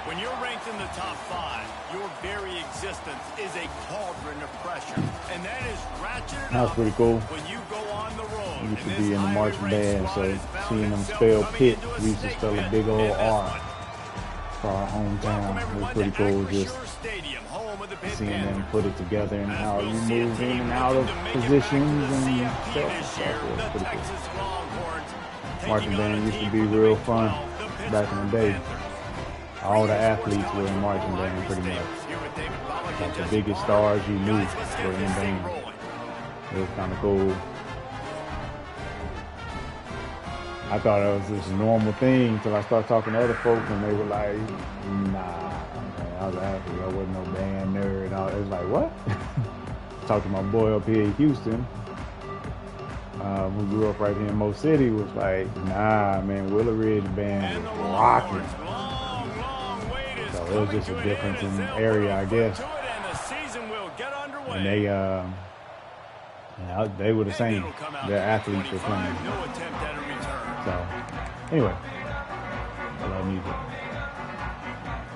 When you're ranked in the top 5, your very existence is a cauldron of pressure. And that is ratcheted That was up pretty cool. when you go on the road. We used to be in the marching band, so seeing them spell Pitt, we used to spell a big old R for our hometown. It was pretty cool just seeing them put it together and how you move in and out of positions and stuff. It was pretty cool. Marching band used to be real fun back in the day. All the athletes were in marching band pretty much. Like the biggest stars you knew were in band. It was kind of cool. I thought it was this normal thing until I started talking to other folks and they were like, nah, man, I was an athlete. I wasn't no band nerd. And all. It was like, what? Talked to my boy up here in Houston, who grew up right here in Mo City, was like, nah, man, Willow Ridge band was rocking. So it was just a difference in the area, I guess. And they were the same. Their athletes were playing. So, anyway, I love music.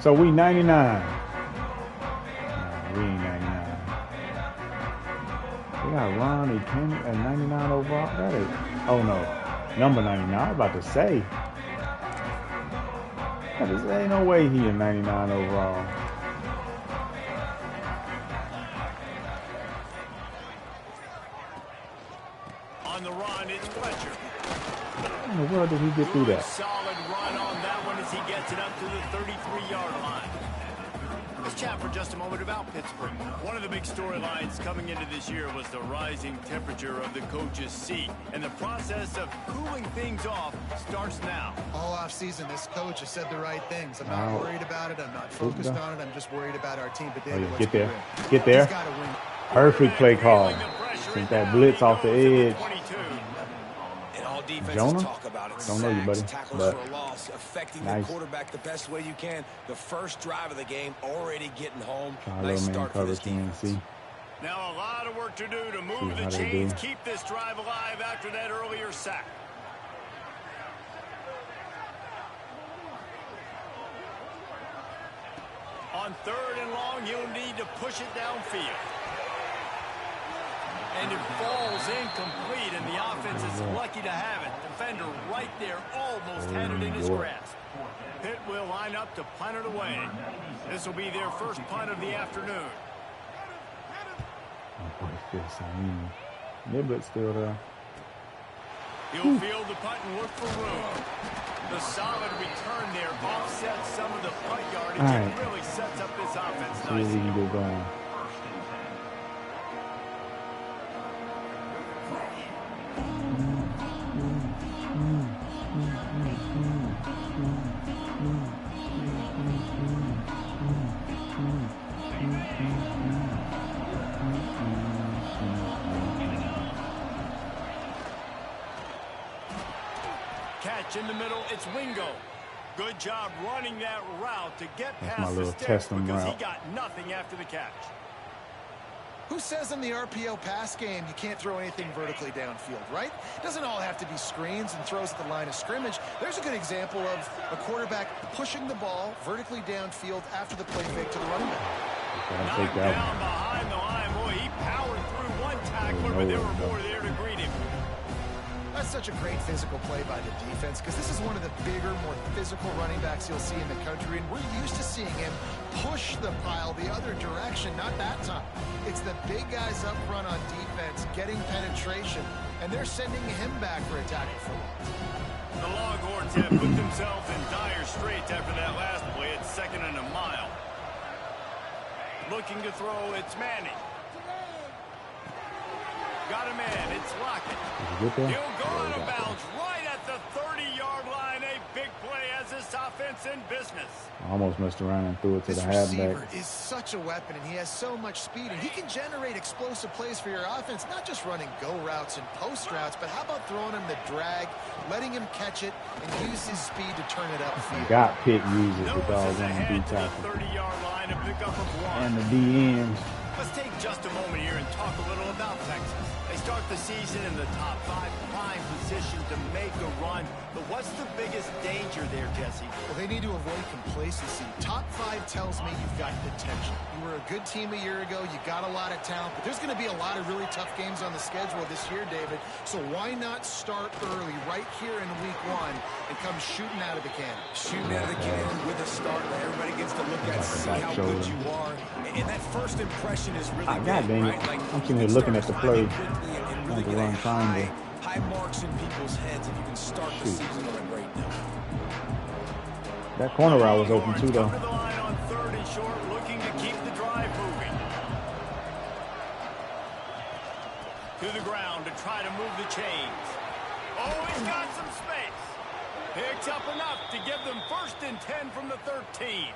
So we 99. No, we ain't 99. We got Ronnie Kenny at 99 overall. That is, oh no, number 99. I was about to say. There ain't no way he in 99 overall. On the run, it's Fletcher. How in the world did he get through that? Solid run on that one as he gets it up to the 33-yard line. Let's chat for just a moment about Pittsburgh. One of the big storylines coming into this year was the rising temperature of the coach's seat. And the process of cooling things off starts now. All offseason, this coach has said the right things. I'm not worried about it. I'm not focused on it. I'm just worried about our team. But David, get there. Get there. Perfect play call. Sent that blitz off the edge. Jonah? Don't know you, buddy. But affecting nice. the quarterback the best way you can. The first drive of the game, already getting home. Nice start for this team. Now a lot of work to do to move the chains, keep this drive alive after that earlier sack. On 3rd and long, you'll need to push it downfield. And it falls incomplete, and the offense is lucky to have it. Defender right there almost had it in his grasp. Pitt will line up to punt it away. This will be their first punt of the afternoon. Niblett's still there. He'll field the punt and look for room. The solid return there offsets some of the punt yardage and really sets up this offense nicely. See what we can get going. In the middle, it's Wingo. Good job running that route to get past the sticks because he got nothing after the catch. Who says in the RPO pass game you can't throw anything vertically downfield, right? It doesn't all have to be screens and throws at the line of scrimmage. There's a good example of a quarterback pushing the ball vertically downfield after the play fake to the running back. Knocked down behind the line. Boy, he powered through one tackler, but there were more there to greet him. That's such a great physical play by the defense because this is one of the bigger, more physical running backs you'll see in the country, and we're used to seeing him push the pile the other direction, not that time. It's the big guys up front on defense getting penetration, and they're sending him back for a tackle for loss. The Longhorns have put themselves in dire straits after that last play. It's 2nd and a mile. Looking to throw, it's Manning. Got a man, it's Lockett. He'll go out of bounds right at the 30-yard line. A big play as this offense in business. Almost messed around and threw it to the halfback. This receiver is such a weapon, and he has so much speed, and he can generate explosive plays for your offense, not just running go routes and post routes, but how about throwing him the drag, letting him catch it, and use his speed to turn it upfield. Got Pitt uses the dogs on the D tackle. 30-yard line to pick up a block. And the D ends. Let's take just a moment here and talk a little about Texas. They start the season in the top 5, prime position to make a run. But what's the biggest danger there, Jesse? Well, they need to avoid complacency. Top 5 tells me you've got potential. You were a good team a year ago. You got a lot of talent. But there's going to be a lot of really tough games on the schedule this year, David. So why not start early right here in week 1 and come shooting out of the cannon? Shooting out of the cannon with a start that everybody gets to look at, see how good you are. And that first impression is really big, right? Like, I'm sitting here looking at the play. Really get a high marks in people's heads if you can start the season on a great note. That corner route was open too, though. The line on 3rd and short, looking to keep the drive moving. To the ground to try to move the chains. Oh, he's got some space. Picks up enough to give them 1st and 10 from the 13.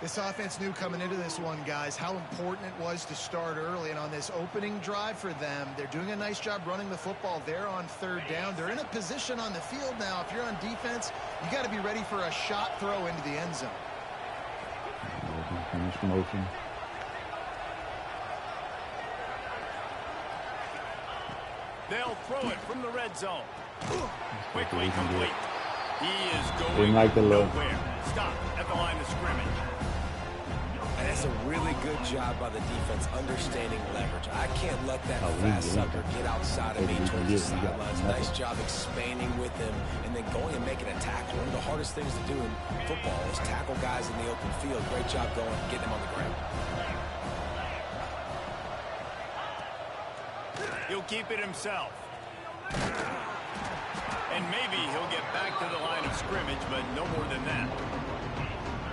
This offense knew coming into this one, guys, how important it was to start early. And on this opening drive for them, they're doing a nice job running the football there on 3rd down. They're in a position on the field now. If you're on defense, you got to be ready for a shot throw into the end zone. Finish motion. They'll throw it from the red zone. Quickly complete. He is going Didn't like the look. nowhere. Stop at the line of scrimmage. And that's a really good job by the defense understanding leverage. I can't let that fast sucker get outside of me towards the sidelines. Nice job expanding with him and then going and making a tackle. One of the hardest things to do in football is tackle guys in the open field. Great job going and getting them on the ground. He'll keep it himself. And maybe he'll get back to the line of scrimmage, but no more than that.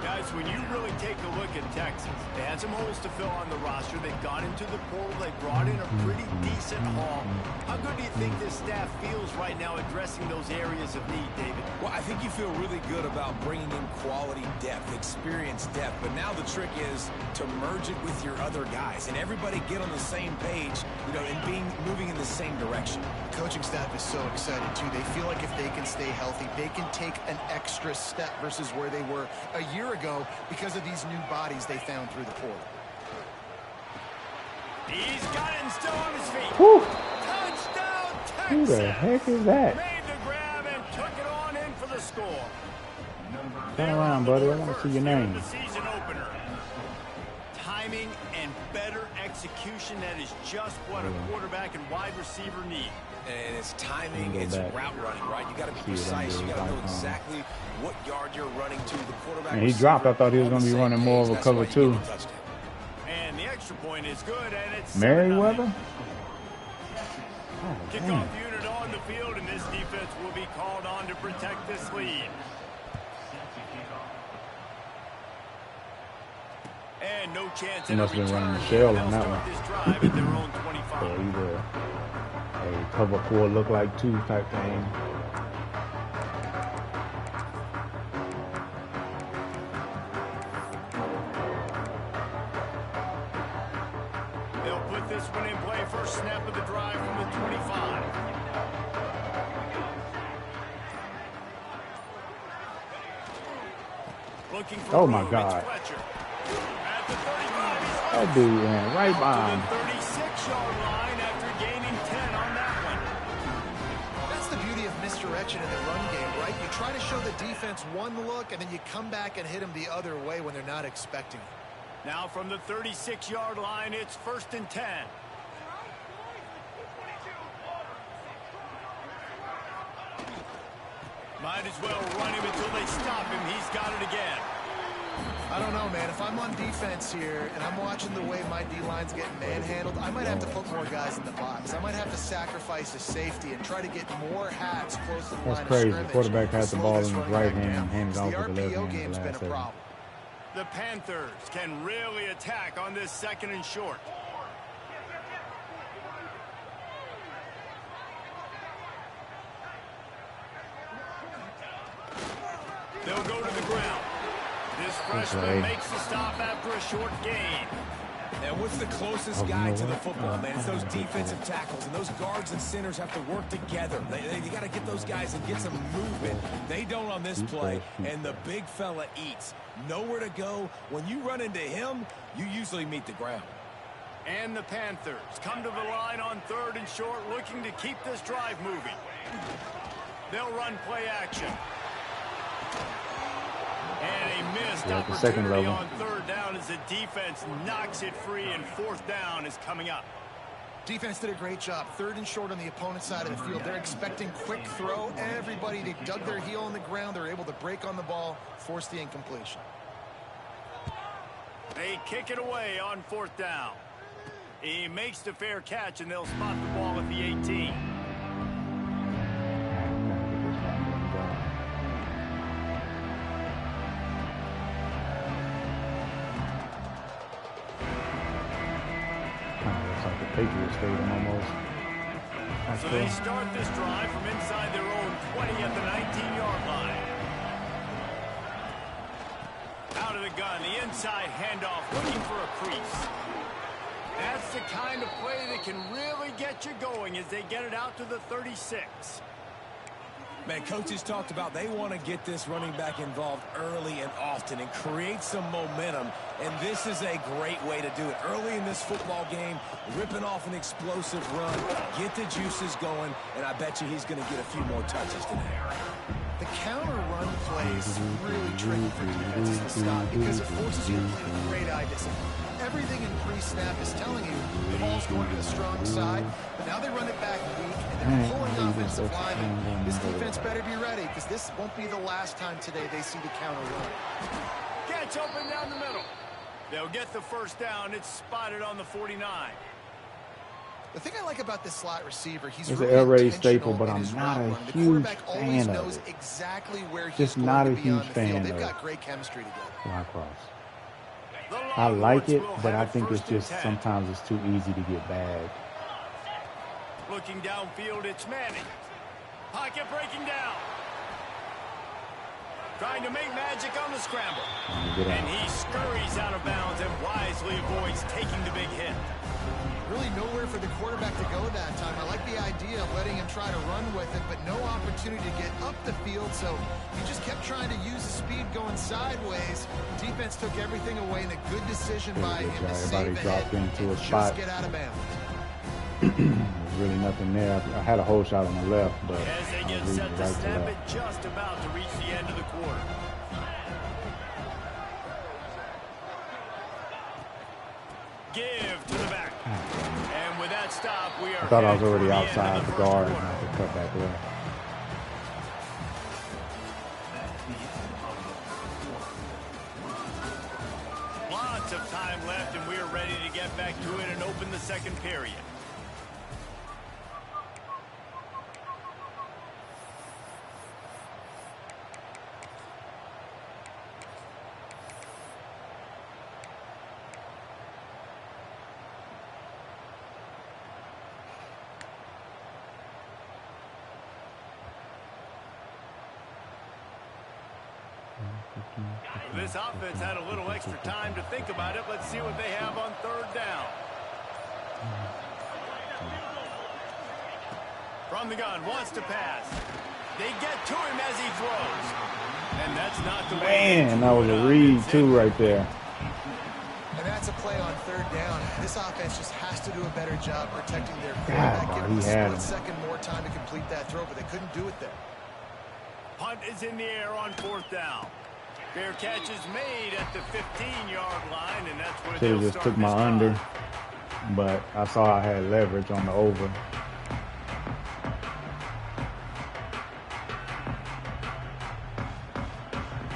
Guys, when you really take a look at Texas, they had some holes to fill on the roster. They've gone into the portal. They brought in a pretty decent haul. How good do you think this staff feels right now addressing those areas of need, David? Well, I think you feel really good about bringing in quality depth, experience depth. But now the trick is to merge it with your other guys and everybody get on the same page, you know, and moving in the same direction. The coaching staff is so excited, too. They feel like if they can stay healthy, they can take an extra step versus where they were a year ago because of these new bodies they found through the portal. He's got it and still on his feet. Whew. Touchdown, Texas! Who the heck is that? Made the grab and took it on in for the score. Turn around, buddy. I want to see your name. The season opener. Timing and better execution, that is just what a quarterback and wide receiver need. And it's timing, it's route running, right? You got to be precise. You got to know exactly what yard you're running to. The quarterback. And he dropped. I thought he was going to be running more of a cover 2. And the extra point is good, and it's Merriweather. Kickoff unit on the field, and this defense will be called on to protect this lead. And no chance. He must have been running the shell on that one. This drive at their own 25. So either a cover 4 look like 2 type thing. They'll put this one in play. First snap of the drive from the 25. Looking for oh my God. At the 35, that dude ran right behind. to the 36-yard line after gaining 10 on that one. That's the beauty of misdirection in the run game, right? You try to show the defense one look, and then you come back and hit them the other way when they're not expecting it. Now from the 36-yard line, it's 1st and 10. Might as well run him until they stop him. He's got it again. I don't know, man. If I'm on defense here and I'm watching the way my D-line's getting manhandled, I might have to put more guys in the box. I might have to sacrifice a safety and try to get more hats close to the line of scrimmage. That's crazy. The quarterback has the ball in his right hand and handed off with the left hand. game's been a problem. The Panthers can really attack on this 2nd and short. They'll go to the ground. This freshman makes the stop after a short gain. And what's the closest guy to the football, man? It's those defensive tackles, and those guards and centers have to work together. You got to get those guys and get some movement. They don't on this play, and the big fella eats. Nowhere to go. When you run into him, you usually meet the ground. And the Panthers come to the line on 3rd and short, looking to keep this drive moving. They'll run play action. And a missed opportunity on 3rd down as the defense knocks it free, and 4th down is coming up. Defense did a great job. 3rd and short on the opponent's side of the field. They're expecting quick throw. Everybody, they dug their heel on the ground. They're able to break on the ball, force the incompletion. They kick it away on 4th down. He makes the fair catch, and they'll spot the ball at the 18. Looks like the Patriots Stadium almost. So they start this drive from inside their own 20 at the 19-yard line. Out of the gun, the inside handoff, looking for a crease. That's the kind of play that can really get you going as they get it out to the 36. Man, coaches talked about they want to get this running back involved early and often and create some momentum, and this is a great way to do it. Early in this football game, ripping off an explosive run, get the juices going, and I bet you he's going to get a few more touches today. The counter run play is really tricky for defenses to stop because it forces you to play great eye discipline. Everything in pre-snap is telling you the ball's going to the strong side, but now they run it back weak, and they're pulling offensive linemen. This defense better be ready because this won't be the last time today they see the counter run. Catch open down the middle. They'll get the 1st down. It's spotted on the 49. The thing I like about this slot receiver, he's it's really an air raid intentional staple, but in I'm his not route a run. The huge quarterback fan always of knows it. exactly where he's Just going not to a be on huge the fan field. of They've it. got great chemistry together. Fly cross. I like it, but I think it's just sometimes it's too easy to get bagged. Looking downfield, it's Manning. Pocket breaking down. Trying to make magic on the scramble. And he scurries out of bounds and wisely avoids taking the big hit. Really nowhere for the quarterback to go that time. I like the idea of letting him try to run with it, but no opportunity to get up the field, so he just kept trying to use the speed going sideways. Defense took everything away, and a good decision by him to save it and just get out of bounds. There's really nothing there. I had a whole shot on the left, but as they get set to snap it, just about to reach the end of the quarter. Give to the back. And with that stop, we are. I thought I was already outside the guard and I could cut back left. Lots of time left, and we are ready to get back to it and open the 2nd period. This offense had a little extra time to think about it. Let's see what they have on 3rd down. From the gun, wants to pass. They get to him as he throws. And that's not the way. Man, that was a read too right there. And that's a play on 3rd down. This offense just has to do a better job protecting their quarterback. Give them a split second more time to complete that throw, but they couldn't do it there. Punt is in the air on 4th down. Fair catch is made at the 15-yard line, and that's where they'll just start took my under, but I saw I had leverage on the over.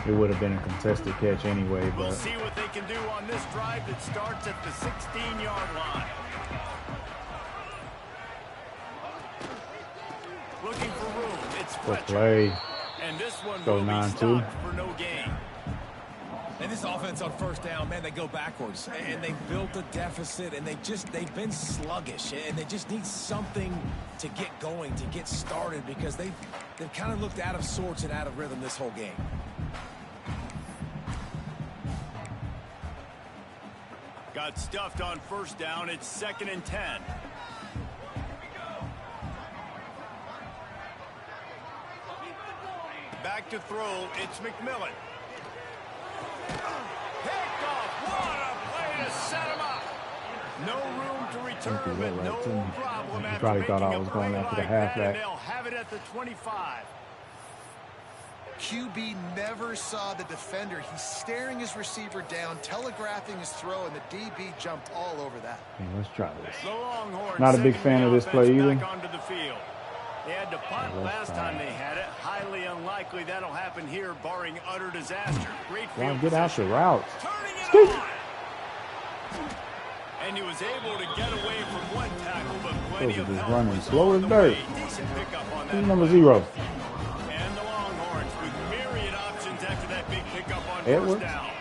It would have been a contested catch anyway, but we'll see what they can do on this drive that starts at the 16-yard line. Looking for room. It's Fletcher. And this one will be stopped for no gain. And this offense on 1st down, man, they go backwards. And they built a deficit, and they've been sluggish. And they just need something to get going, to get started, because they've kind of looked out of sorts and out of rhythm this whole game. Got stuffed on 1st down. It's 2nd and 10. Back to throw. It's McMillan. Picked off. What a play to set him up. No room to return, but no problem You after probably thought I making was a going play after the like that, halfback. and they'll have it at the 25. QB never saw the defender. He's staring his receiver down, telegraphing his throw, and the DB jumped all over that. Okay, let's try this. The Longhorns Not a big fan of this play either. back onto the field. They had to punt last time they had it. Highly unlikely that'll happen here, barring utter disaster. Great field Get out the route. Turning it on. And he was able to get away from one tackle, but plenty of help running was slow on as the dirt. way. Decent pickup on that. Who's number 0? And the Longhorns with myriad options after that big pickup on Edwards. first down.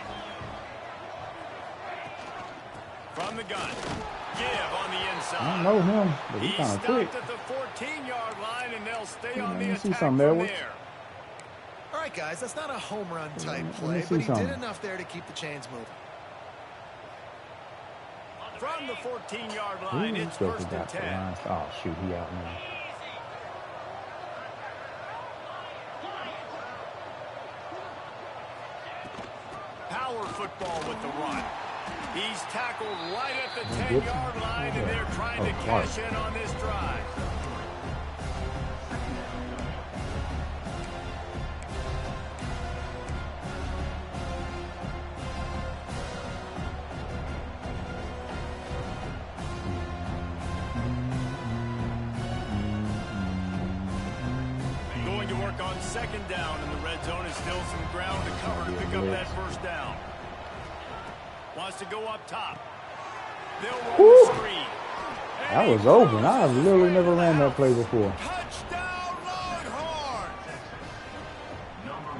From the gun. Give on the inside. I don't know him, but he's kind of quick. Stopped at the 14-yard line, and they'll stay on the Let me see attack some, from Edwards. there. All right, guys, that's not a home run type Let me play, see but he something. did enough there to keep the chains moving. From the 14-yard line, it's Still first and got the 10. line. Oh, shoot, he out now. Power football with the run. He's tackled right at the 10-yard line, and they're trying to cash in on this drive. Going to work on second down in the red zone, is still some ground to cover to pick up that first down. Wants to go up top. They'll roll the screen. That was open. I've literally never ran that play before. Touchdown, Longhorns!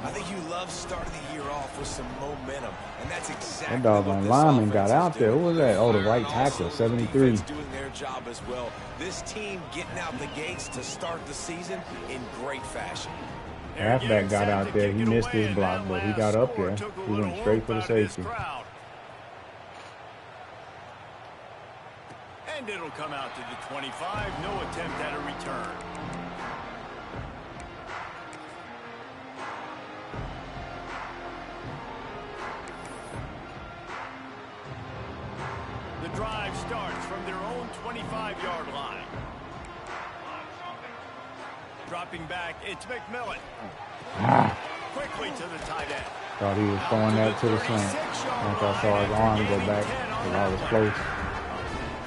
I think you love starting the year off with some momentum, and that's exactly That doggone what this lineman got offense out is there. doing. Who was that? Oh, the right And also tackle, the 73. defense doing their job as well. This team getting out the gates to start the season in great fashion. Halfback got out there. He missed his block, but he got up there. He went straight for the safety. And it'll come out to the 25. No attempt at a return. The drive starts from their own 25-yard line. Dropping back, it's McMillan. Quickly to the tight end. Thought he was throwing that to the slant. Once I saw his arm go back, because I was close.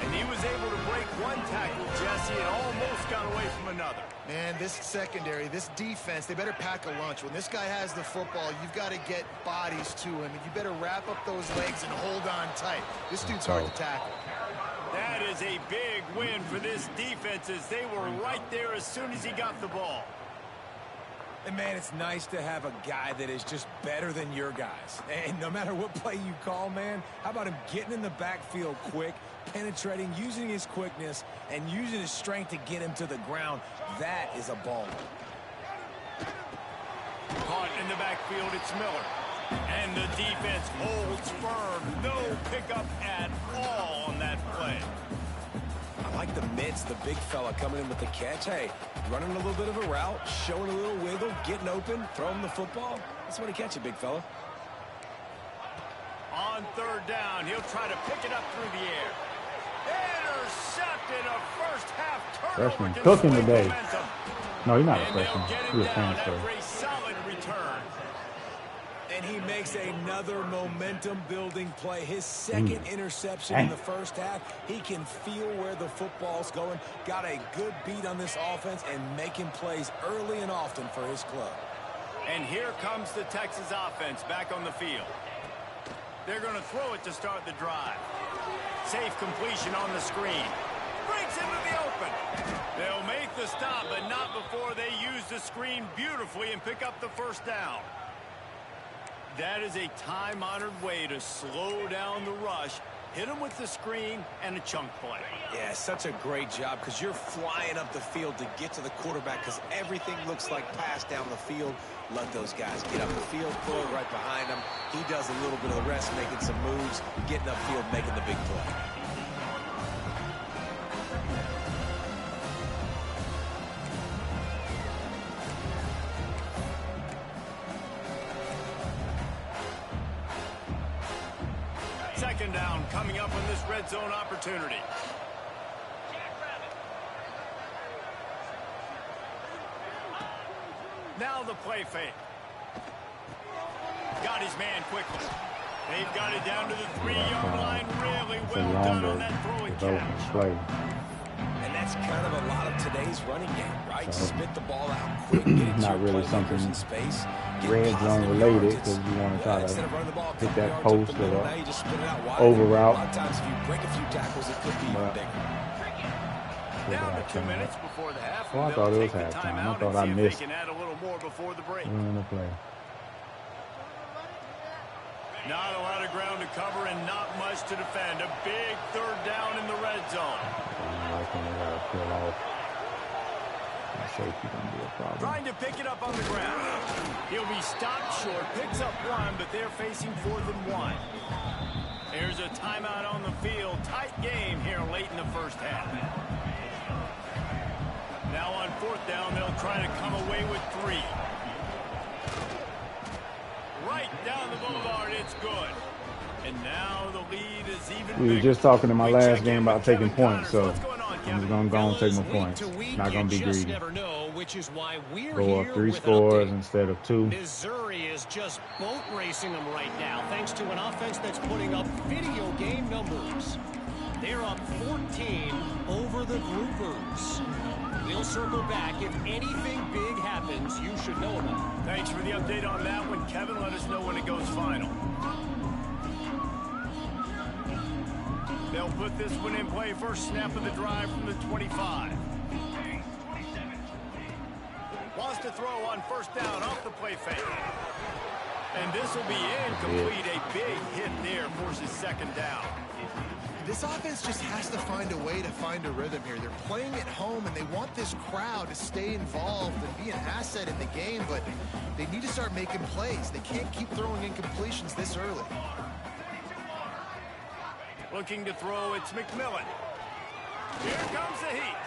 And he was able to break one tackle, Jesse, and almost got away from another. Man, this secondary, this defense, they better pack a lunch. When this guy has the football, you've got to get bodies to him, and you better wrap up those legs and hold on tight. This dude's hard to tackle. That is a big win for this defense, as they were right there as soon as he got the ball. And, man, it's nice to have a guy that is just better than your guys. And no matter what play you call, man, how about him getting in the backfield quick, penetrating, using his quickness, and using his strength to get him to the ground? That is a ball. Caught in the backfield, it's Miller. And the defense holds firm. No pickup at all on that play. I like the mitts, the big fella coming in with the catch. Hey, running a little bit of a route, showing a little wiggle, getting open, throwing the football. That's when he catch it, big fella. On third down, he'll try to pick it up through the air. Intercepted, a first half turnover. Freshman cooking today. Momentum. No, he's not a And they'll freshman. get him He's a down transfer. after a solid return. And he makes another momentum-building play. His second interception in the first half. He can feel where the football's going. Got a good beat on this offense and making plays early and often for his club. And here comes the Texas offense back on the field. They're going to throw it to start the drive. Safe completion on the screen. Breaks into the open. They'll make the stop, but not before they use the screen beautifully and pick up the first down. That is a time-honored way to slow down the rush, hit them with the screen, and a chunk play. Yeah, such a great job because you're flying up the field to get to the quarterback because everything looks like pass down the field. Let those guys get up the field, throw it right behind him. He does a little bit of the rest, making some moves, getting upfield, making the big play. Second down coming up on this red zone opportunity. Now the play fake. Got his man quickly. They've got it down to the 3-yard line. Really well done on that throwing catch. And that's kind of a lot of today's running game, right? Spit the ball out quick, get not really something in space, red zone related, because you want to try to hit that post or over route. A lot of times if you break a few tackles, it could be bigger. Down to 2 minutes before the half. Oh, I thought it was halftime. I thought I missed add a little more before the break. the play. Not a lot of ground to cover and not much to defend. A big third down in the red zone. Trying to pick it up on the ground. He'll be stopped short, picks up one, but they're facing 4th and 1. Here's a timeout on the field. Tight game here late in the first half. Now on 4th down, they'll try to come away with 3. Right down the boulevard, it's good. And now the lead is even bigger. We were just talking in my last game about taking points, so I'm just going to go and take my points. Not going to be greedy. Go up 3 scores instead of 2. Missouri is just boat racing them right now, thanks to an offense that's putting up video game numbers. They're up 14 over the Groupers. We'll circle back. If anything big happens, you should know about it. Thanks for the update on that one, Kevin. Let us know when it goes final. They'll put this one in play. First snap of the drive from the 25. Wants to throw on 1st down off the play fake. And this will be incomplete. A big hit there forces 2nd down. This offense just has to find a way to find a rhythm here. They're playing at home, and they want this crowd to stay involved and be an asset in the game, but they need to start making plays. They can't keep throwing incompletions this early. Looking to throw, it's McMillan. Here comes the heat.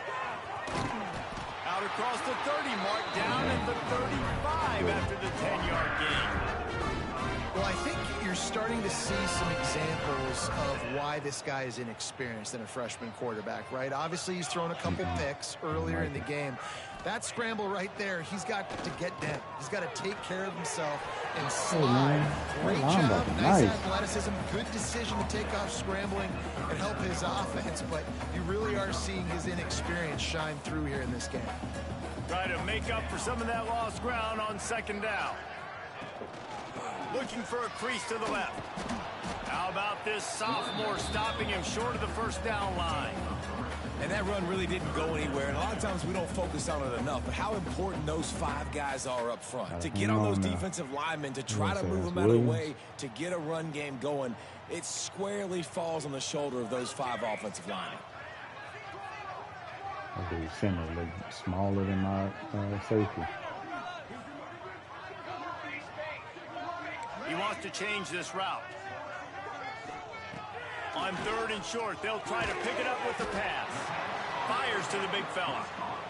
Out across the 30 mark, down at the 35 after the 10-yard gain. Well, I think you're starting to see some examples of why this guy is inexperienced in a freshman quarterback, right? Obviously, he's thrown a couple picks earlier in the game. That scramble right there, he's got to get down. He's got to take care of himself and slide. Great job, nice athleticism, good decision to take off scrambling and help his offense, but you really are seeing his inexperience shine through here in this game. Try to make up for some of that lost ground on 2nd down. Looking for a crease to the left. How about this sophomore stopping him short of the 1st down line? And that run really didn't go anywhere. And a lot of times we don't focus on it enough. But how important those 5 guys are up front. To get on those defensive linemen, to try to move them out of the way, to get a run game going, it squarely falls on the shoulder of those 5 offensive linemen. Okay, similar, smaller than my safety. He wants to change this route. On 3rd and short, they'll try to pick it up with the pass. Fires to the big fella.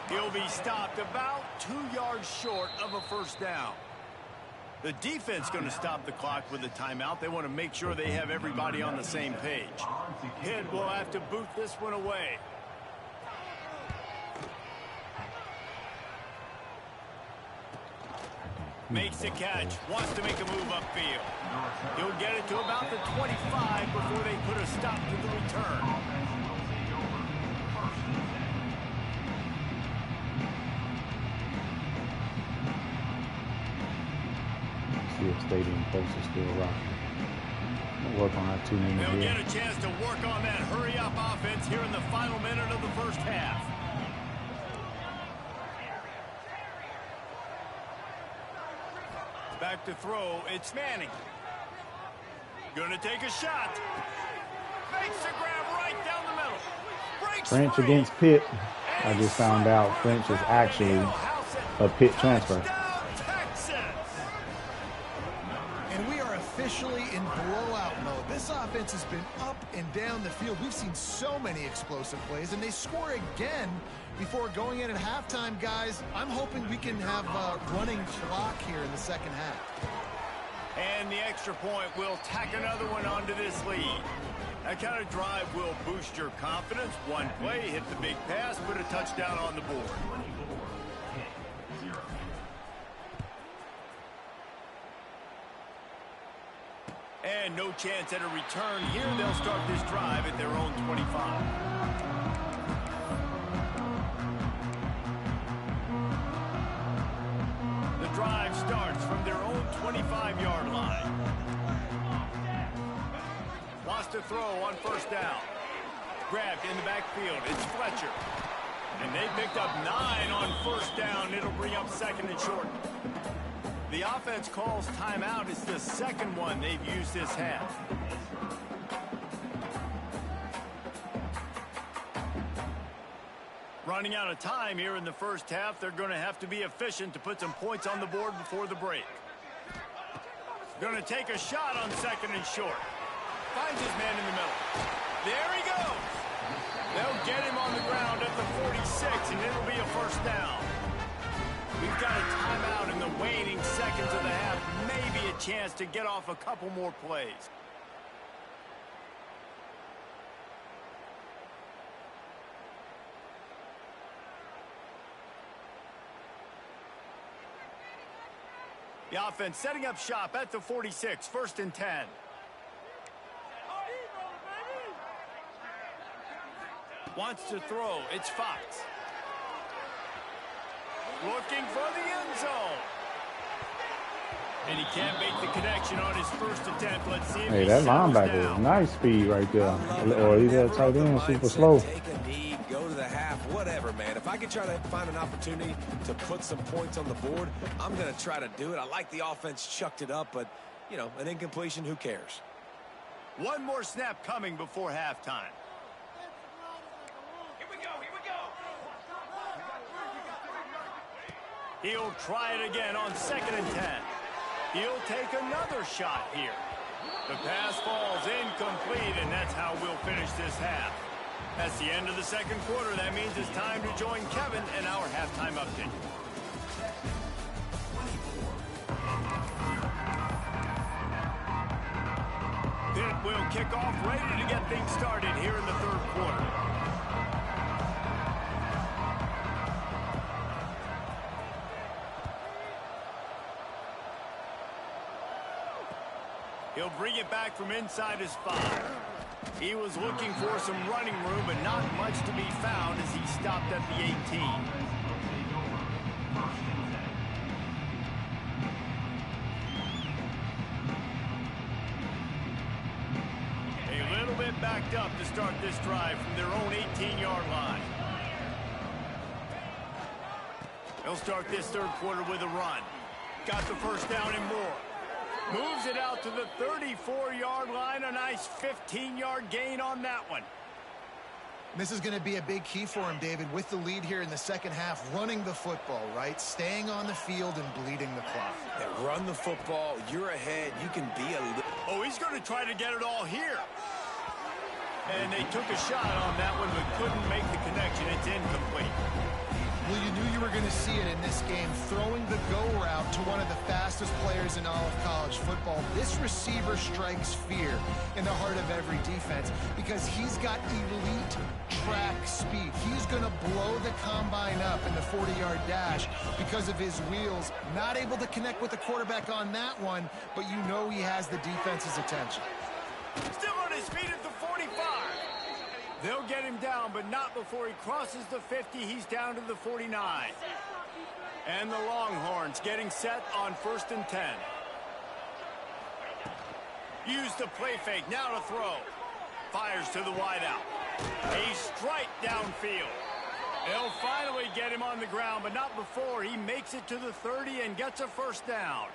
He'll be stopped about 2 yards short of a 1st down. The defense going to stop the clock with a timeout. They want to make sure they have everybody on the same page. Pitt will have to boot this one away. Makes the catch, wants to make a move upfield. He'll get it to about the 25 before they put a stop to the return. See if Stadium Post is still rocking. We'll work on that 2 minutes. They'll get a chance to work on that hurry-up offense here in the final minute of the 1st half. Back to throw, it's Manning. Gonna take a shot. Makes the grab right down the middle. Breaks French free. against Pitt. I just found out French is actually a Pitt transfer. And we are officially in blowout mode. This offense has been up and down the field. We've seen so many explosive plays, and they score again before going in at halftime, guys. I'm hoping we can have a running clock here in the 2nd half. And the extra point will tack another one onto this lead. That kind of drive will boost your confidence. One play, hit the big pass, put a touchdown on the board. And no chance at a return here. They'll start this drive at their own 25. The drive starts from their own 25-yard line. Wants to throw on first down. Grabbed in the backfield. It's Fletcher. And they picked up 9 on first down. It'll bring up second and short. The offense calls timeout. It's the second one they've used this half. Running out of time here in the first half. They're going to have to be efficient to put some points on the board before the break. Going to take a shot on second and short. Finds his man in the middle. There he goes. They'll get him on the ground at the 46, and it'll be a first down. We've got a timeout in the waning seconds of the half. Maybe a chance to get off a couple more plays. The offense setting up shop at the 46, first and 10. Wants to throw. It's Fox. Looking for the end zone. And he can't make the connection on his first attempt. Let's see if hey, that linebacker is nice speed right there. Or he's that tight end, super slow. Take a knee, go to the half, whatever, man. If I can try to find an opportunity to put some points on the board, I'm going to try to do it. I like the offense chucked it up, but, you know, an incompletion, who cares? One more snap coming before halftime. He'll try it again on second and 10. He'll take another shot here. The pass falls incomplete, and that's how we'll finish this half. That's the end of the second quarter. That means it's time to join Kevin and our halftime update. Pitt will kick off, ready to get things started here in the third quarter. He'll bring it back from inside his 5. He was looking for some running room, but not much to be found as he stopped at the 18. A little bit backed up to start this drive from their own 18-yard line. They'll start this third quarter with a run. Got the first down and more. Moves it out to the 34-yard line. A nice 15-yard gain on that one. This is going to be a big key for him, David, with the lead here in the second half, running the football, right? Staying on the field and bleeding the clock. Yeah, run the football. You're ahead. You can be a little... Oh, he's going to try to get it all here. And they took a shot on that one, but couldn't make the connection. It's incomplete. Well, you knew you were going to see it in this game, throwing the go route to one of the fastest players in all of college football. This receiver strikes fear in the heart of every defense because he's got elite track speed. He's going to blow the combine up in the 40-yard dash because of his wheels. Not able to connect with the quarterback on that one, but you know he has the defense's attention. Still on his feet at the 45. They'll get him down, but not before he crosses the 50. He's down to the 49. And the Longhorns getting set on first and 10. Use the play fake, now to throw. Fires to the wideout. A strike downfield. They'll finally get him on the ground, but not before he makes it to the 30 and gets a first down.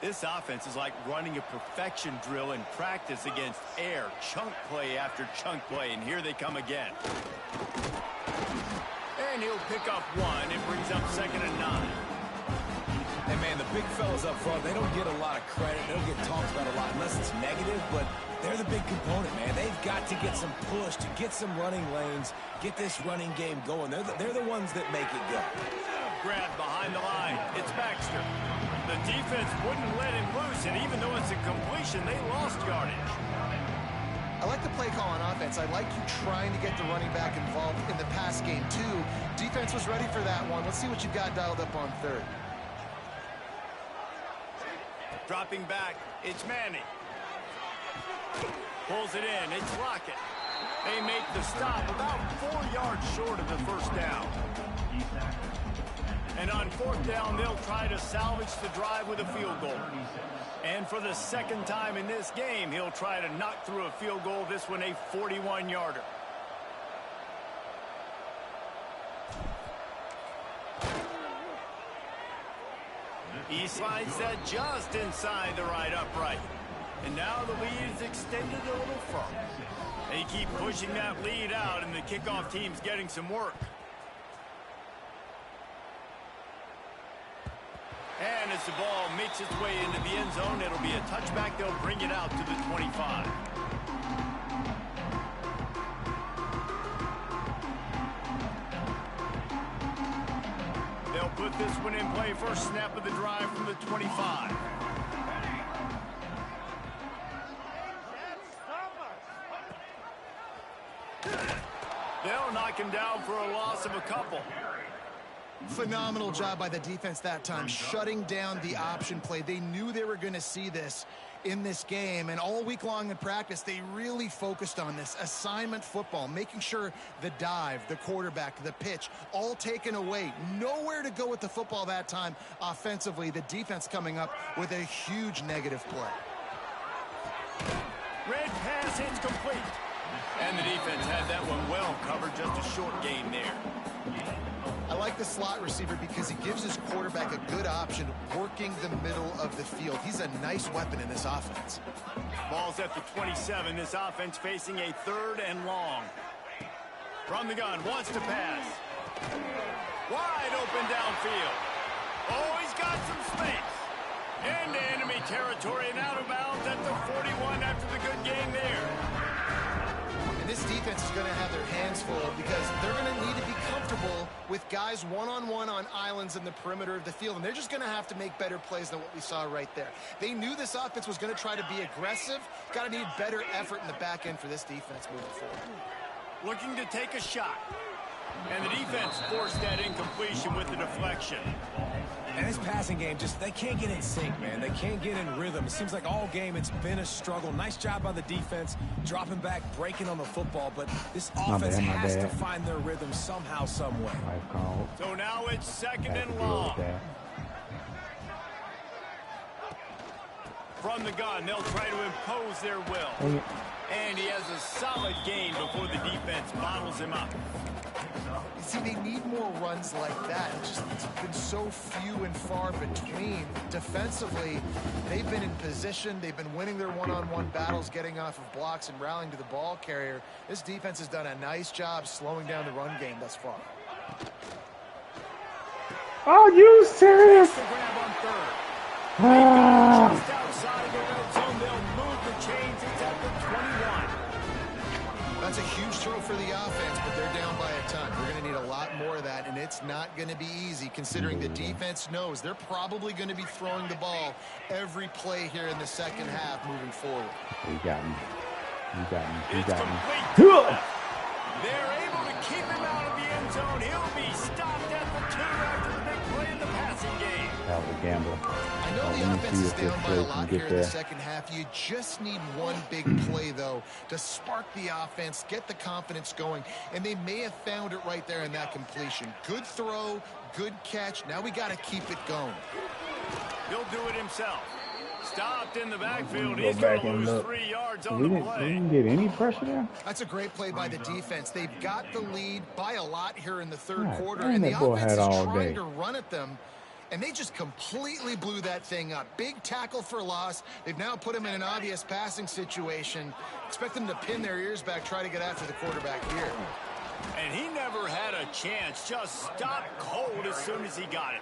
This offense is like running a perfection drill in practice against air. Chunk play after chunk play, and here they come again. And he'll pick up one. It brings up second and 9. Hey, man, the big fellas up front, they don't get a lot of credit. They don't get talked about a lot unless it's negative, but they're the big component, man. They've got to get some push, to get some running lanes, get this running game going. They're the ones that make it go. Grab behind the line. It's Baxter. the defense wouldn't let him loose, and even though it's a completion, they lost yardage. I like the play call on offense. I like you trying to get the running back involved in the pass game, too. Defense was ready for that one. Let's see what you've got dialed up on third. Dropping back, it's Manning. Pulls it in, it's Lockett. They make the stop about 4 yards short of the first down. And on fourth down, they'll try to salvage the drive with a field goal. And for the second time in this game, he'll try to knock through a field goal, this one a 41-yarder. He slides that just inside the right upright. And now the lead is extended a little further. They keep pushing that lead out, and the kickoff team's getting some work. And as the ball makes its way into the end zone, it'll be a touchback. They'll bring it out to the 25. They'll put this one in play. First snap of the drive from the 25. They'll knock him down for a loss of a couple. Phenomenal job by the defense that time, shutting down the option play. They knew they were going to see this in this game, and all week long in practice, they really focused on this assignment football, making sure the dive, the quarterback, the pitch, all taken away. Nowhere to go with the football that time offensively. The defense coming up with a huge negative play. Red pass, it's complete. And the defense had that one well covered, just a short gain there. I like the slot receiver because he gives his quarterback a good option working the middle of the field. He's a nice weapon in this offense. Ball's at the 27. This offense facing a 3rd and long. From the gun, wants to pass. Wide open downfield. Oh, he's got some space. Into enemy territory and out of bounds at the 41 after the good game there. And this defense is going to have their hands full because they're going to need to be comfortable with guys one-on-one on islands in the perimeter of the field. And they're just going to have to make better plays than what we saw right there. They knew this offense was going to try to be aggressive. Got to need better effort in the back end for this defense moving forward. Looking to take a shot. And the defense forced that incompletion with the deflection. And this passing game, they can't get in sync, man. They can't get in rhythm. It seems like all game it's been a struggle. Nice job by the defense, dropping back, breaking on the football, but this offense has to find their rhythm somehow, some way. So now it's 2nd and long. From the gun, they'll try to impose their will. And he has a solid gain before the defense bottles him up. You see, they need more runs like that. It's been so few and far between. Defensively, they've been in position. They've been winning their one-on-one battles, getting off of blocks and rallying to the ball carrier. This defense has done a nice job slowing down the run game thus far. Are you serious? The grab on 3rd. Just outside the red zone, they'll move the chains. It's at the 21. That's a huge throw for the offense, but they're down by a ton. We're going to need a lot more of that, and it's not going to be easy considering the defense knows they're probably going to be throwing the ball every play here in the second half moving forward. He got me. It's complete. They're able to keep him out of the end zone. He'll be stopped at the 2 after the big play in the passing game. That was a gamble. I know the offense is down by a lot here in the second half. You just need one big play, though, to spark the offense, get the confidence going, and they may have found it right there in that completion. Good throw, good catch. Now we got to keep it going. He'll do it himself. Stopped in the backfield. He's going to lose 3 yards on the play. We didn't get any pressure there. That's a great play by the defense. They've got the lead by a lot here in the third quarter, and the offense is trying to run at them. And they just completely blew that thing up. Big tackle for loss. They've now put him in an obvious passing situation. Expect them to pin their ears back, try to get after the quarterback here. And he never had a chance. Just stopped cold as soon as he got it.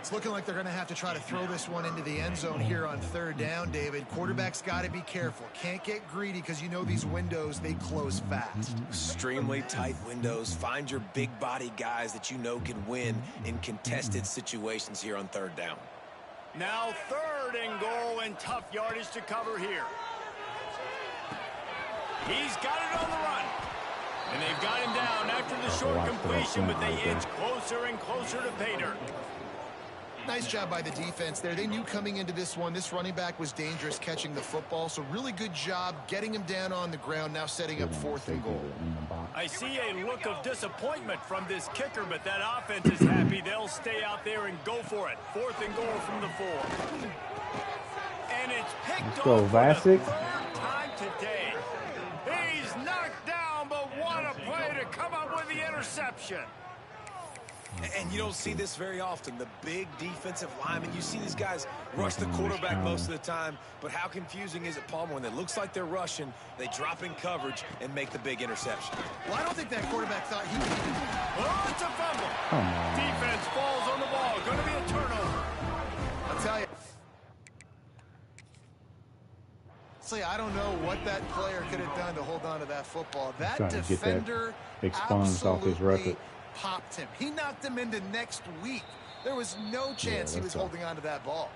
It's looking like they're going to have to try to throw this one into the end zone here on 3rd down, David. Quarterback's got to be careful. Can't get greedy because you know these windows, they close fast. Extremely tight windows. Find your big body guys that you know can win in contested situations here on 3rd down. Now 3rd and goal and tough yardage to cover here. He's got it on the run. And they've got him down after the short completion, but they inch closer and closer to pay dirt. Nice job by the defense there. They knew coming into this one, this running back was dangerous catching the football, so really good job getting him down on the ground, now setting up 4th and goal. I see a look of disappointment from this kicker, but that offense is happy. They'll stay out there and go for it. 4th and goal from the 4. And it's picked off for the 3rd time today. He's knocked down, but what a play to come up with the interception. And you don't see this very often. The big defensive linemen, you see these guys rush the quarterback most of the time, but how confusing is it, Palmer, when it looks like they're rushing, they drop in coverage and make the big interception? Well, I don't think that quarterback thought he would even... Oh, it's a fumble. Defense falls on the ball. Going to be a turnover. I'll tell you. See, I don't know what that player could have done to hold on to that football. That defender expunged off his record. Popped him. He knocked him into next week. There was no chance he was holding on to that ball.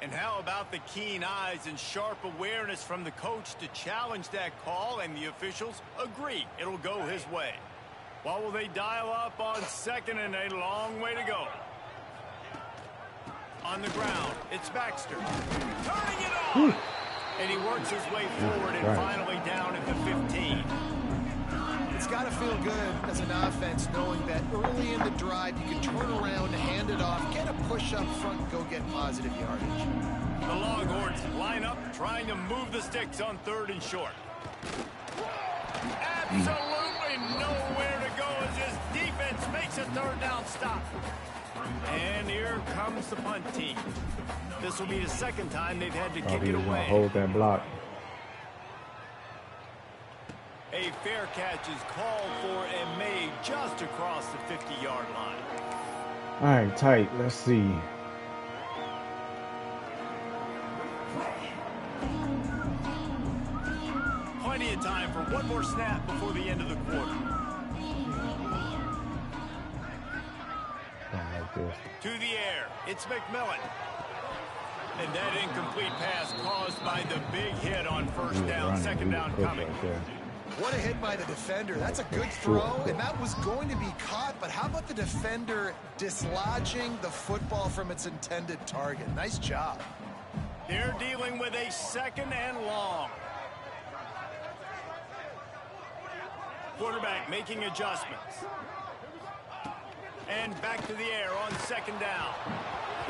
And how about the keen eyes and sharp awareness from the coach to challenge that call, and the officials agree it'll go his way. What will they dial up on 2nd and a long way to go? On the ground, it's Baxter. Turning it on! And he works his way forward and finally down at the 15. It's got to feel good as an offense knowing that early in the drive you can turn around, hand it off, get a push up front, and go get positive yardage. The Longhorns line up, trying to move the sticks on 3rd and short. Absolutely nowhere to go as his defense makes a 3rd down stop. And here comes the punt team. This will be the 2nd time they've had to kick it away. Hold that block. A fair catch is called for and made just across the 50-yard line. All right, tight. Let's see. Plenty of time for one more snap before the end of the quarter. Like this. To the air, it's McMillan. And that incomplete pass caused by the big hit on 1st down, 2nd down coming. What a hit by the defender. That's a good throw, and that was going to be caught, but how about the defender dislodging the football from its intended target? Nice job. They're dealing with a 2nd and long. Quarterback making adjustments. And back to the air on 2nd down.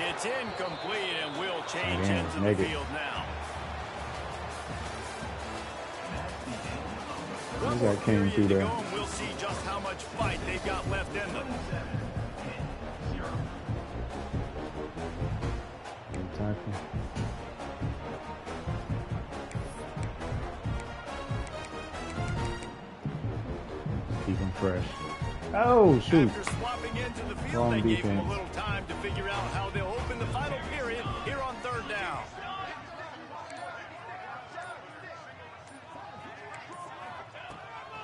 It's incomplete and will change into the field now. One more came through there. We'll see just how much fight they've got left in them. Keep him fresh. Oh, shoot. After swapping into the field, Wrong they defense. gave him a little time to figure out how they'll open the final period here on 3rd down.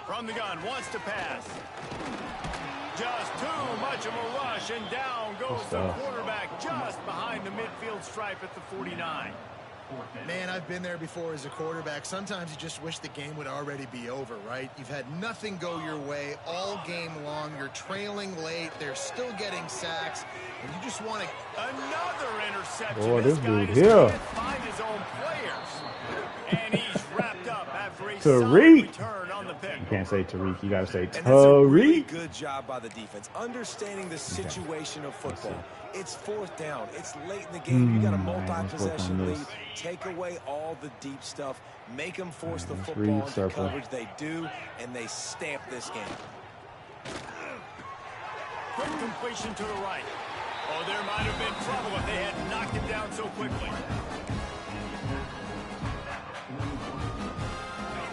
From the gun, wants to pass. Just too much of a rush, and down goes the quarterback just behind the midfield stripe at the 49. Man, I've been there before as a quarterback. Sometimes you just wish the game would already be over, right? You've had nothing go your way all game long. You're trailing late. They're still getting sacks. And you just want to... Another interception. Boy, this dude guy here. can't find his own players. And he's wrapped up after a Tariq. solid return on the pick. You can't say Tariq. You got to say And that's a really Tariq. good job by the defense, understanding the situation of football. It's 4th down. It's late in the game. You got a multi-possession lead. Take away all the deep stuff. Make them force the football into coverage. They do, and they stamp this game. Quick completion to the right. Oh, there might have been trouble if they had knocked it down so quickly.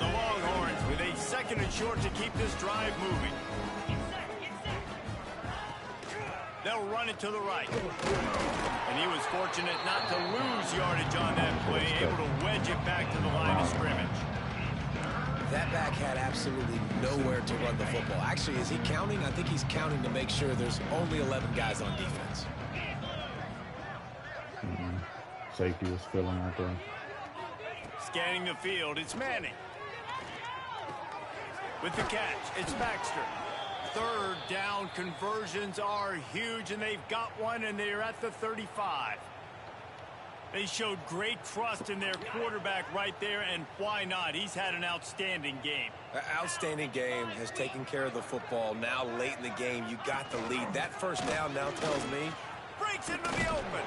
The Longhorns with a 2nd and short to keep this drive moving. They'll run it to the right. And he was fortunate not to lose yardage on that play, able to wedge it back to the line of scrimmage. That back had absolutely nowhere to run the football. Actually, is he counting? I think he's counting to make sure there's only 11 guys on defense. Safety was filling right there. Scanning the field, it's Manning. With the catch, it's Baxter. Third down conversions are huge, and they've got one, and they're at the 35. They showed great trust in their quarterback right there, and why not? He's had an outstanding game. An outstanding game, has taken care of the football. Now late in the game, you got the lead. That first down now tells me. Breaks into the open.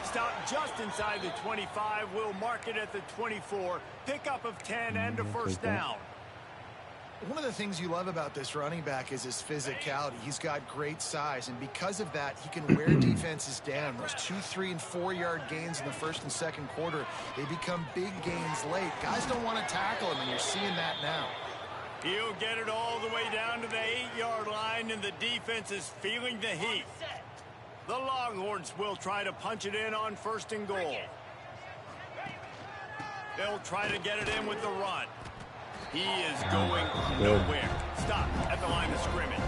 Stop just inside the 25. We'll mark it at the 24. Pickup of 10 and a first down. One of the things you love about this running back is his physicality. He's got great size, and because of that, he can wear defenses down. Those 2, 3, and 4-yard gains in the first and second quarter, they become big gains late. Guys don't want to tackle him, and you're seeing that now. He'll get it all the way down to the 8-yard line, and the defense is feeling the heat. The Longhorns will try to punch it in on first and goal. They'll try to get it in with the run. He is going nowhere. Stop at the line of scrimmage.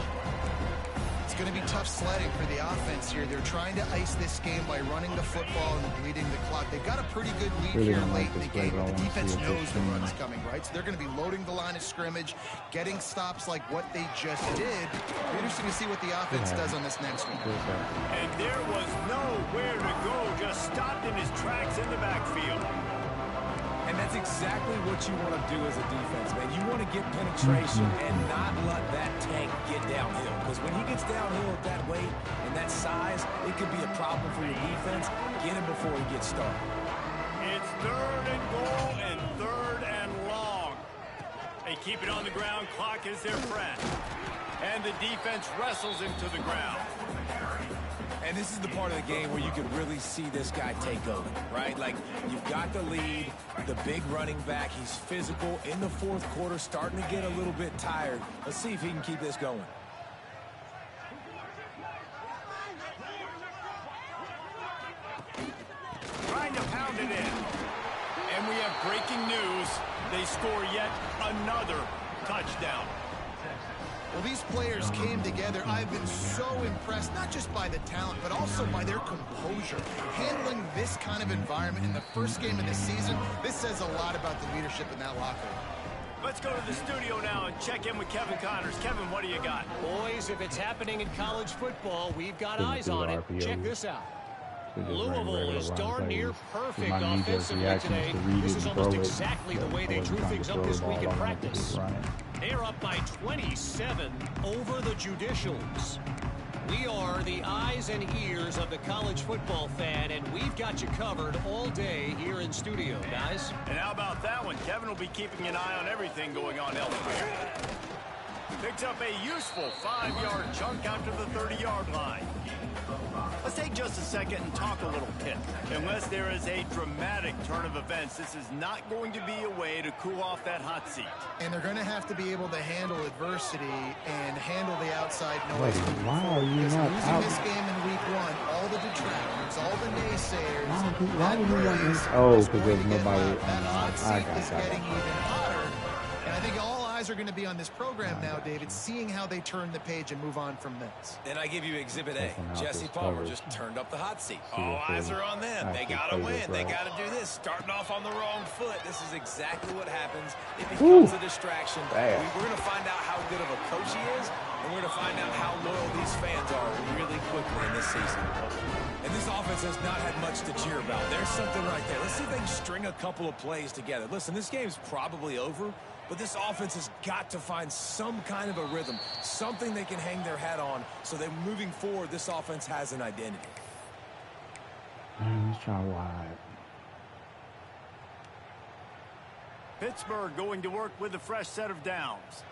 It's going to be tough sledding for the offense here. They're trying to ice this game by running the football and bleeding the clock. They've got a pretty good lead here late in the game, but the defense knows the run's coming, right? So they're going to be loading the line of scrimmage, getting stops like what they just did. It'll be interesting to see what the offense does on this next one. And there was nowhere to go, just stopped in his tracks in the backfield. And that's exactly what you want to do as a defense, man. You want to get penetration and not let that tank get downhill. Because when he gets downhill at that weight and that size, it could be a problem for your defense. Get him before he gets started. It's third and goal and third and long. They keep it on the ground. Clock is their friend. And the defense wrestles him to the ground. And this is the part of the game where you can really see this guy take over, right? Like, you've got the lead, the big running back. He's physical in the fourth quarter, starting to get a little bit tired. Let's see if he can keep this going. Trying to pound it in. And we have breaking news. They score yet another touchdown. Well, these players came together. I've been so impressed, not just by the talent, but also by their composure. Handling this kind of environment in the first game of the season, this says a lot about the leadership in that locker room. Let's go to the studio now and check in with Kevin Connors. Kevin, what do you got? Boys, if it's happening in college football, we've got eyes on it. Check this out. Louisville is darn near perfect offensively today. This is almost exactly the way they drew things up this week in practice. They're up by 27 over the Judicials. We are the eyes and ears of the college football fan, and we've got you covered all day here in studio, guys. And how about that one? Kevin will be keeping an eye on everything going on elsewhere. Picks up a useful 5-yard chunk out to the 30-yard line. Let's take just a second and talk a little Pitt. Unless there is a dramatic turn of events, this is not going to be a way to cool off that hot seat. And they're going to have to be able to handle adversity and handle the outside noise. Why are you not losing this game in week 1, all the detractors, all the naysayers, why would you want this? Oh, because there's nobody on that hot the seat is getting even hotter. And I think all eyes are going to be on this program now, David, seeing how they turn the page and move on from this. And I give you Exhibit A. Jesse Palmer just turned up the hot seat. All eyes are on them. They got to win. They got to do this. Starting off on the wrong foot. This is exactly what happens. It becomes a distraction. We're going to find out how good of a coach he is, and we're going to find out how loyal these fans are really quickly in this season. And this offense has not had much to cheer about. There's something right there. Let's see if they can string a couple of plays together. Listen, this game's probably over, but this offense has got to find some kind of a rhythm, something they can hang their hat on, so that moving forward, this offense has an identity. Let's try wide. Pittsburgh going to work with a fresh set of downs.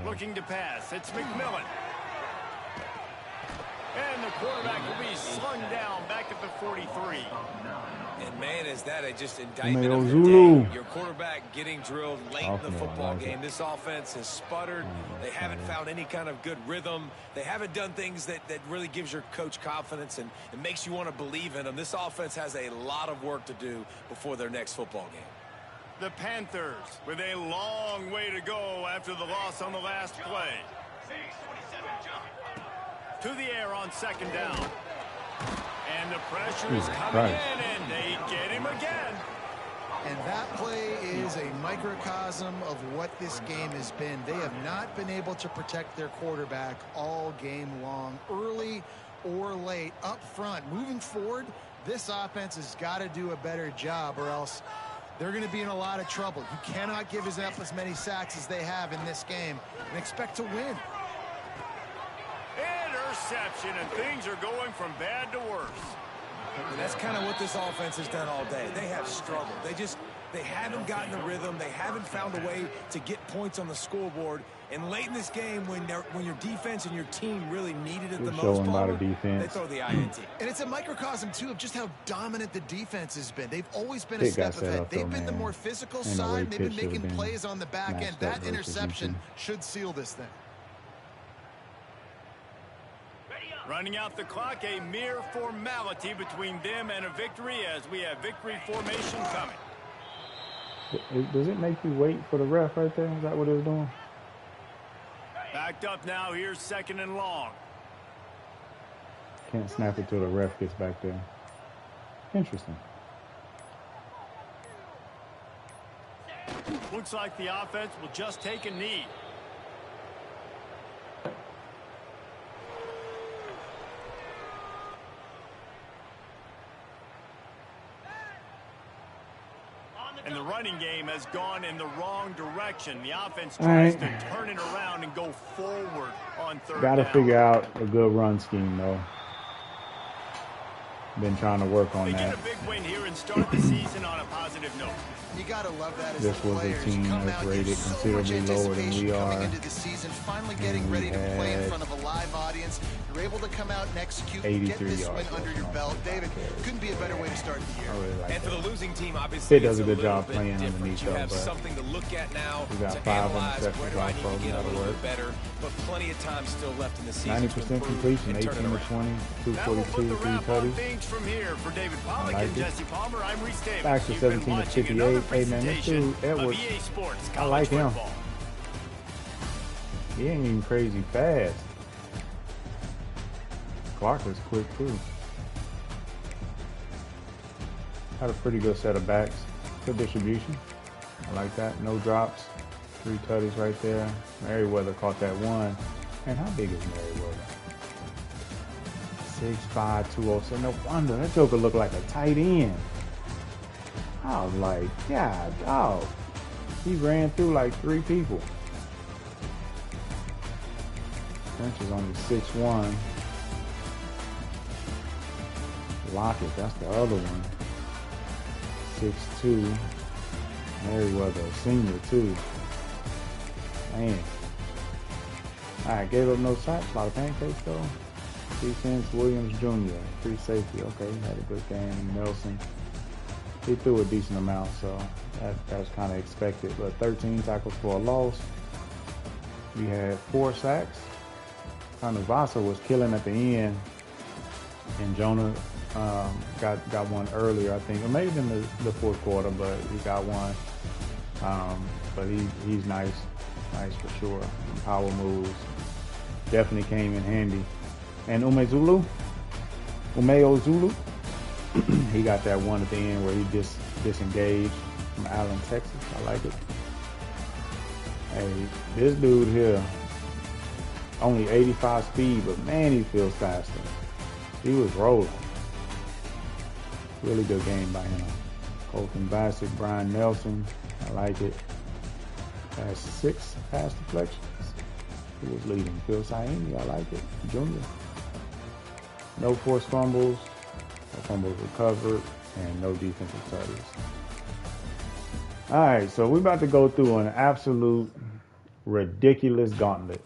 Looking to pass. It's McMillan. And the quarterback will be slung down back at the 43. And, man, is that just indictment of the day. Your quarterback getting drilled late in the football game. This offense has sputtered. They haven't found any kind of good rhythm. They haven't done things that really gives your coach confidence and it makes you want to believe in them. This offense has a lot of work to do before their next football game. The Panthers with a long way to go after the loss on the last play. To the air on second down. And the pressure is coming in, and they get him again. And that play is a microcosm of what this game has been. They have not been able to protect their quarterback all game long, early or late, up front. Moving forward, this offense has got to do a better job, or else they're going to be in a lot of trouble. You cannot give up as many sacks as they have in this game and expect to win. Interception, and things are going from bad to worse. And that's kind of what this offense has done all day. They have struggled. They haven't gotten the rhythm. They haven't found a way to get points on the scoreboard. And late in this game, when your defense and your team really needed it the most, they throw the INT. And it's a microcosm, too, of just how dominant the defense has been. They've always been a step ahead. They've been the more physical side. They've been making plays on the back end. That interception should seal this thing. Running out the clock, a mere formality between them and a victory as we have victory formation coming. Does it make you wait for the ref right there? Is that what it was doing? Backed up now. Here's second and long. Can't snap it till the ref gets back there. Interesting. Looks like the offense will just take a knee. And the running game has gone in the wrong direction. The offense tries to turn it around and go forward on third down. Gotta figure out a good run scheme, though. Been trying to work on that. They get a big win here and start the season on a positive note. You gotta love that as this was a team that's rated considerably lower than we are. Into the season, finally getting ready to play in front of a live audience. You're able to come out and execute and get this win under your belt. David, couldn't be a better way to start the year. Really like and for that. the losing team, obviously, Pitt does a good job playing underneath you though, have but something to look at now. we got to 5 analyze where do I interceptions need to off get a of little work. bit better, but plenty of time still left in the season. 90% completion, 18 to 20, 242, 3 tutties. Things from here for David Pollack like and Jesse Palmer. I'm Reese Davis. Back to 17 to 58. Hey man, this dude Edwards, I like him. He ain't even crazy fast. Clark is quick too. Had a pretty good set of backs. Good distribution. I like that. No drops. 3 tutties right there. Merriweather caught that one. And how big is Merriweather? 6'5", 207. No wonder that joker looked like a tight end. I was like, yeah, dog. He ran through like 3 people. French is only 6'1". Lockett, that's the other one. 6'2". Merriweather, a senior too. Man. Alright, gave up no sacks, a lot of pancakes though. Defense, Williams Jr., free safety. Okay, he had a good game. Nelson, he threw a decent amount, so that was kind of expected. But 13 tackles for a loss. We had 4 sacks. Vasa was killing at the end, and Jonah got one earlier, I think, or maybe in the fourth quarter, but he got one. But he's nice for sure. And power moves definitely came in handy. And Umeo Zulu, he got that one at the end where he disengaged from Allen, Texas. I like it. Hey, this dude here, only 85 speed, but man, he feels faster. He was rolling. Really good game by him. Colton Bassett, Brian Nelson, I like it. Has 6 pass deflections. He was leading. Phil Saini, I like it. Junior. No forced fumbles, no fumbles recovered, and no defensive touches. All right, so we're about to go through an absolute ridiculous gauntlet.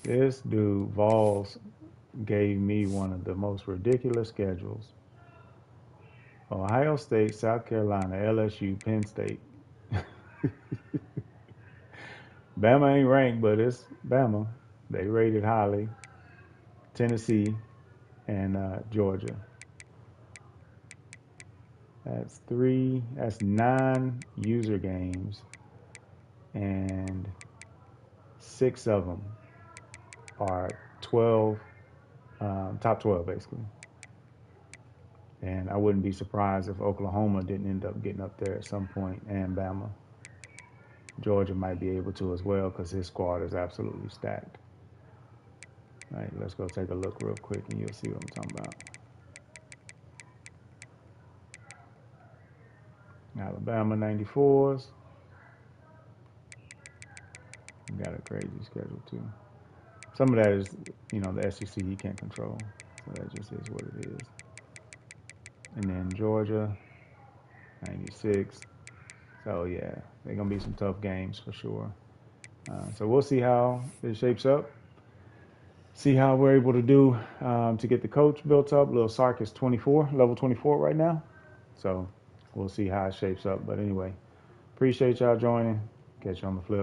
This dude, Vols, gave me one of the most ridiculous schedules. Ohio State, South Carolina, LSU, Penn State. Bama ain't ranked, but it's Bama. They rated highly. Tennessee and Georgia. That's 9 user games and 6 6 of them are 12, top 12 basically. And I wouldn't be surprised if Oklahoma didn't end up getting up there at some point, and Bama. Georgia might be able to as well because his squad is absolutely stacked. All right, let's go take a look real quick and you'll see what I'm talking about. Alabama 94s. Got a crazy schedule too. Some of that is, you know, the SEC he can't control. So that just is what it is. And then Georgia, 96. So yeah, they're gonna be some tough games for sure. So we'll see how it shapes up. See how we're able to do to get the coach built up. Lil Sark is 24, level 24 right now. So we'll see how it shapes up. But anyway, appreciate y'all joining. Catch you on the flip.